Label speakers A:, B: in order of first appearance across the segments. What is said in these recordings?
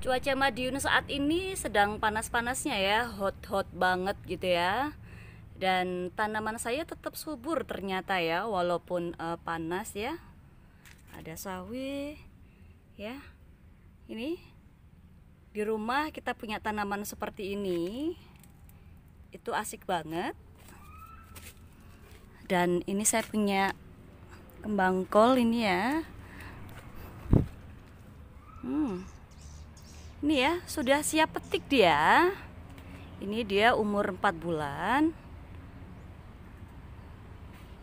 A: Cuaca Madiun saat ini sedang panas-panasnya ya, hot banget gitu ya. Dan tanaman saya tetap subur ternyata ya, walaupun panas ya. Ada sawi ya. Ini di rumah kita punya tanaman seperti ini. Itu asik banget. Dan ini saya punya kembang kol ini ya. Ini ya, sudah siap petik dia. Ini dia umur 4 bulan.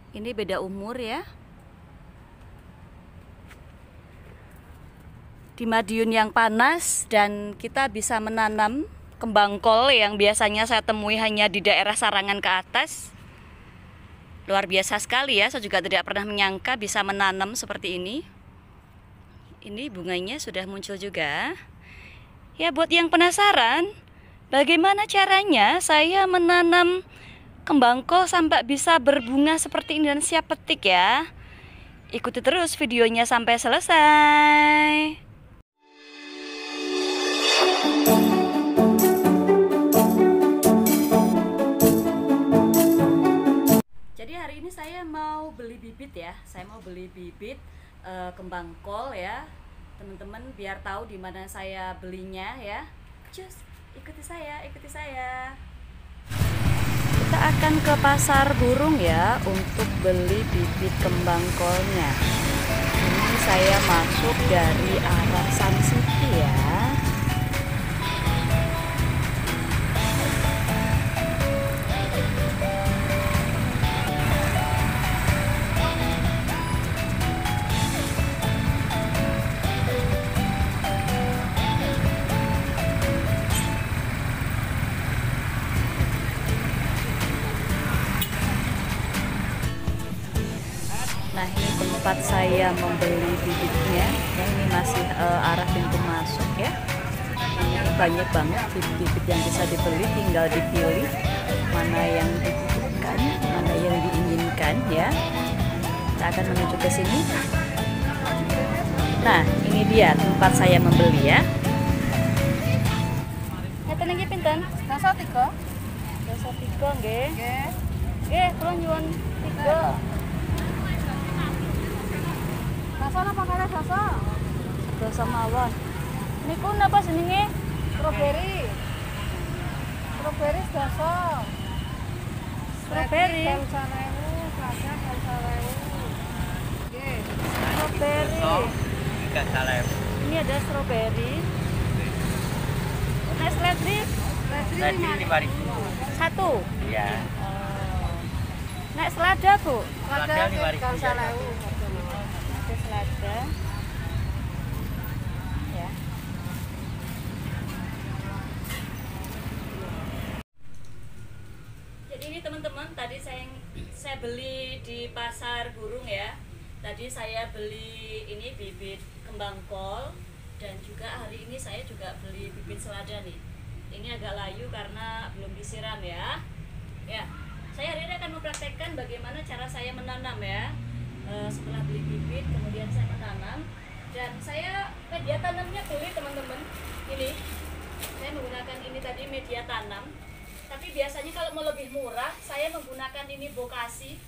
A: Ini beda umur ya. Di Madiun yang panas dan kita bisa menanam kembang kol yang biasanya saya temui hanya di daerah Sarangan ke atas. Luar biasa sekali ya, saya juga tidak pernah menyangka bisa menanam seperti ini. Ini bunganya sudah muncul juga. Ya, buat yang penasaran bagaimana caranya saya menanam kembang kol sampai bisa berbunga seperti ini dan siap petik ya. Ikuti terus videonya sampai selesai. Jadi hari ini saya mau beli bibit ya. Saya mau beli bibit kembang kol ya. Teman-teman biar tahu di mana saya belinya ya. Cus, ikuti saya, ikuti saya. Kita akan ke pasar burung ya untuk beli bibit kembang kolnya. Ini saya masuk dari arah Sun City ya. Nah, ini tempat saya membeli bibitnya ya, ini masih arah pintu masuk ya. Ini banyak banget bibit-bibit yang bisa dibeli, tinggal dipilih mana yang dibutuhkan, mana yang diinginkan ya. Kita akan menuju ke sini. Nah, ini dia tempat saya membeli ya. Ngeten iki pinten?
B: Dasa 3.
A: Dasa 3 nggih.
B: Nggih.
A: Nggih, kula nyuwun 3.
B: Dasa napa kare dasa?
A: Dasa mawon. Niku napa jenenge?
B: Strawberry. Strawberry dasa.
A: Strawberry.
B: Dasa 1000, dasa 1000. Nggih.
A: Strawberry. Ini ada strawberry. Nah, seledri
B: Strawberry
C: 5.000.
A: satu.
C: Iya.
A: Nek selada bu.
B: Ada 1000.
A: Ada selada. Ya. Jadi ini teman-teman, tadi saya beli di pasar burung ya. Tadi saya beli ini bibit kembang kol dan juga hari ini saya juga beli bibit selada nih. Ini agak layu karena belum disiram ya. Ya, saya hari ini akan mempraktekkan bagaimana cara saya menanam ya. Setelah beli bibit, kemudian saya menanam dan saya media tanamnya beli teman-teman. Ini saya menggunakan ini tadi media tanam. Tapi biasanya kalau mau lebih murah, saya menggunakan ini bokasi.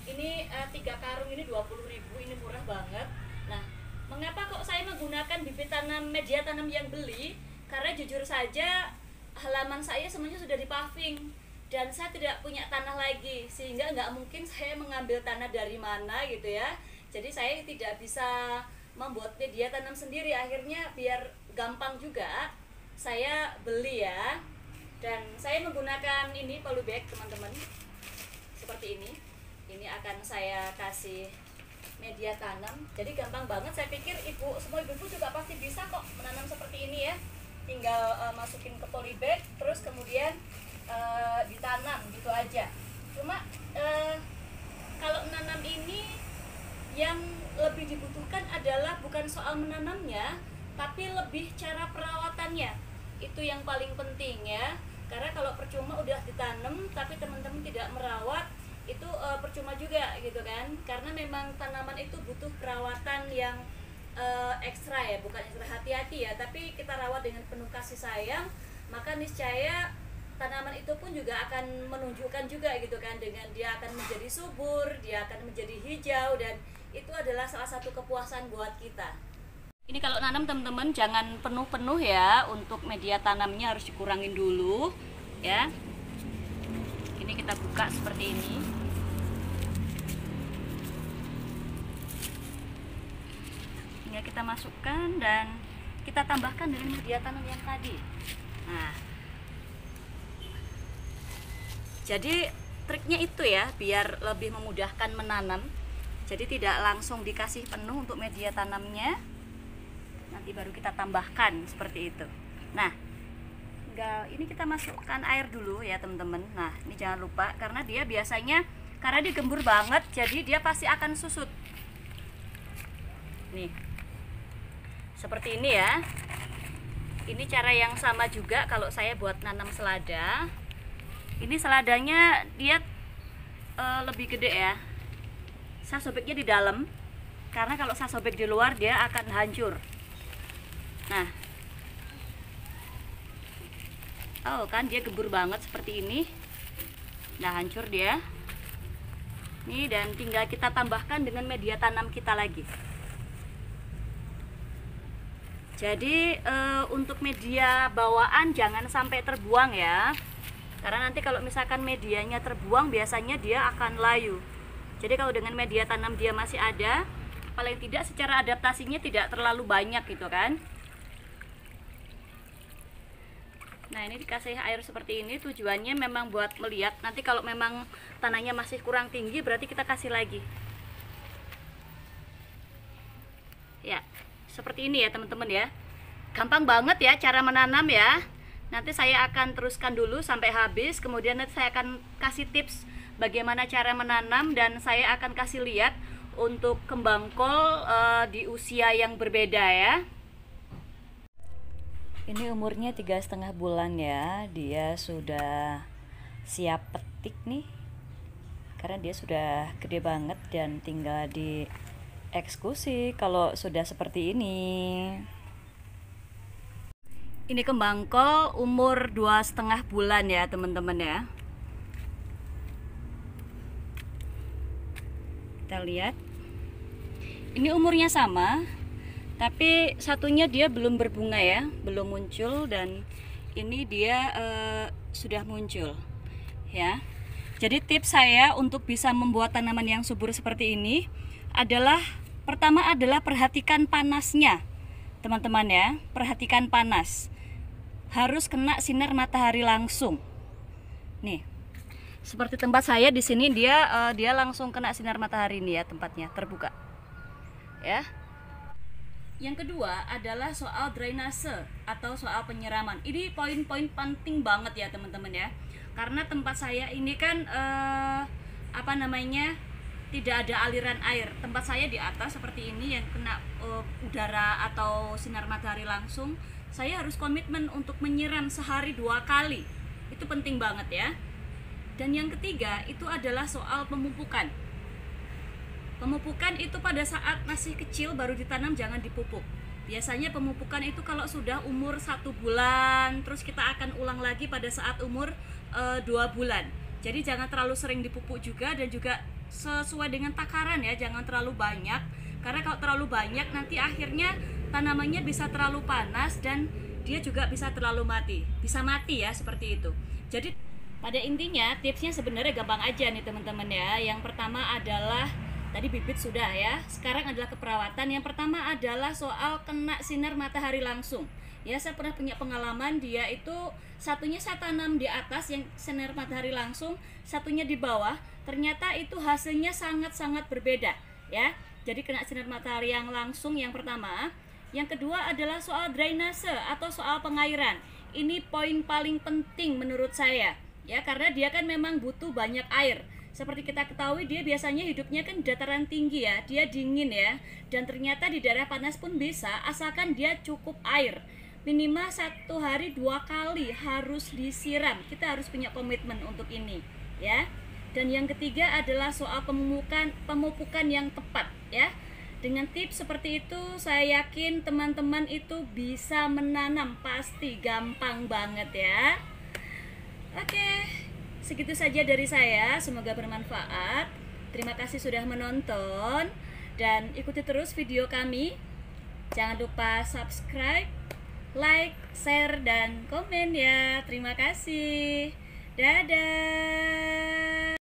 A: Ini 3 karung ini 20.000, ini murah banget. Nah, mengapa kok saya menggunakan bibit tanam media tanam yang beli? Karena jujur saja halaman saya semuanya sudah dipaving dan saya tidak punya tanah lagi, sehingga nggak mungkin saya mengambil tanah dari mana gitu ya. Jadi saya tidak bisa membuat media tanam sendiri. Akhirnya biar gampang juga, saya beli ya. Dan saya menggunakan ini polybag teman-teman, seperti ini. Ini akan saya kasih media tanam. Jadi gampang banget. Saya pikir semua ibu juga pasti bisa kok menanam seperti ini ya. Tinggal masukin ke polybag, terus kemudian ditanam gitu aja. Cuma kalau menanam ini yang lebih dibutuhkan adalah bukan soal menanamnya, tapi lebih cara perawatannya. Itu yang paling penting ya. Karena kalau percuma udah ditanam tapi teman-teman tidak merawat, itu percuma juga gitu kan. Karena memang tanaman itu butuh perawatan yang ekstra ya, bukan ekstra hati-hati ya, tapi kita rawat dengan penuh kasih sayang, maka niscaya tanaman itu pun juga akan menunjukkan juga gitu kan, dengan dia akan menjadi subur, dia akan menjadi hijau, dan itu adalah salah satu kepuasan buat kita. Ini kalau nanam teman-teman jangan penuh-penuh ya, untuk media tanamnya harus dikurangin dulu ya. Ini kita buka seperti ini. Tinggal kita masukkan dan kita tambahkan dengan media tanam yang tadi. Nah, jadi triknya itu ya, biar lebih memudahkan menanam. Jadi tidak langsung dikasih penuh untuk media tanamnya, nanti baru kita tambahkan seperti itu. Nah, tinggal ini kita masukkan air dulu ya teman-teman. Nah, ini jangan lupa, karena dia biasanya, karena dia gembur banget, jadi dia pasti akan susut. Nih, seperti ini ya. Ini cara yang sama juga kalau saya buat nanam selada. Ini seladanya dia lebih gede ya. Saya sobeknya di dalam, karena kalau saya sobek di luar dia akan hancur. Nah, oh kan dia gembur banget seperti ini. Nah, hancur dia. Nih, dan tinggal kita tambahkan dengan media tanam kita lagi. Jadi untuk media bawaan jangan sampai terbuang ya, karena nanti kalau misalkan medianya terbuang biasanya dia akan layu. Jadi kalau dengan media tanam dia masih ada, paling tidak secara adaptasinya tidak terlalu banyak gitu kan. Nah, ini dikasih air seperti ini tujuannya memang buat melihat. Nanti kalau memang tanahnya masih kurang tinggi berarti kita kasih lagi. Ya, seperti ini ya teman-teman ya. Gampang banget ya cara menanam ya. Nanti saya akan teruskan dulu sampai habis, kemudian nanti saya akan kasih tips bagaimana cara menanam, dan saya akan kasih lihat untuk kembang kol di usia yang berbeda ya. Ini umurnya 3,5 bulan ya. Dia sudah siap petik nih, karena dia sudah gede banget dan tinggal dieksekusi kalau sudah seperti ini. Ini kembang kol umur 2,5 bulan ya teman-teman ya. Kita lihat, ini umurnya sama, tapi satunya dia belum berbunga ya, belum muncul, dan ini dia sudah muncul ya. Jadi tips saya untuk bisa membuat tanaman yang subur seperti ini adalah, pertama adalah perhatikan panasnya teman-teman ya. Perhatikan panas, harus kena sinar matahari langsung. Nih, seperti tempat saya di sini dia langsung kena sinar matahari nih ya, tempatnya terbuka. Ya. Yang kedua adalah soal drainase atau soal penyiraman. Ini poin-poin penting banget ya teman-teman ya. Karena tempat saya ini kan tidak ada aliran air. Tempat saya di atas seperti ini yang kena udara atau sinar matahari langsung. Saya harus komitmen untuk menyiram sehari 2 kali. Itu penting banget ya. Dan yang ketiga itu adalah soal pemupukan. Pemupukan itu pada saat masih kecil baru ditanam jangan dipupuk. Biasanya pemupukan itu kalau sudah umur 1 bulan, terus kita akan ulang lagi pada saat umur 2 bulan. Jadi jangan terlalu sering dipupuk juga, dan juga sesuai dengan takaran ya, jangan terlalu banyak. Karena kalau terlalu banyak nanti akhirnya tanamannya bisa terlalu panas dan dia juga bisa terlalu mati. Bisa mati ya, seperti itu. Jadi pada intinya tipsnya sebenarnya gampang aja nih teman-teman ya. Yang pertama adalah tadi bibit sudah ya. Sekarang adalah keperawatan. Yang pertama adalah soal kena sinar matahari langsung. Ya, saya pernah punya pengalaman, dia itu satunya saya tanam di atas yang sinar matahari langsung, satunya di bawah. Ternyata itu hasilnya sangat-sangat berbeda ya. Jadi kena sinar matahari yang langsung yang pertama. Yang kedua adalah soal drainase atau soal pengairan. Ini poin paling penting menurut saya ya, karena dia kan memang butuh banyak air. Seperti kita ketahui dia biasanya hidupnya kan dataran tinggi ya, dia dingin ya. Dan ternyata di daerah panas pun bisa, asalkan dia cukup air. Minimal 1 hari 2 kali harus disiram. Kita harus punya komitmen untuk ini ya. Dan yang ketiga adalah soal pemupukan yang tepat ya. Dengan tips seperti itu, saya yakin teman-teman itu bisa menanam, pasti gampang banget ya. Oke, segitu saja dari saya, semoga bermanfaat. Terima kasih sudah menonton dan ikuti terus video kami. Jangan lupa subscribe, like, share, dan komen ya. Terima kasih. Dadah.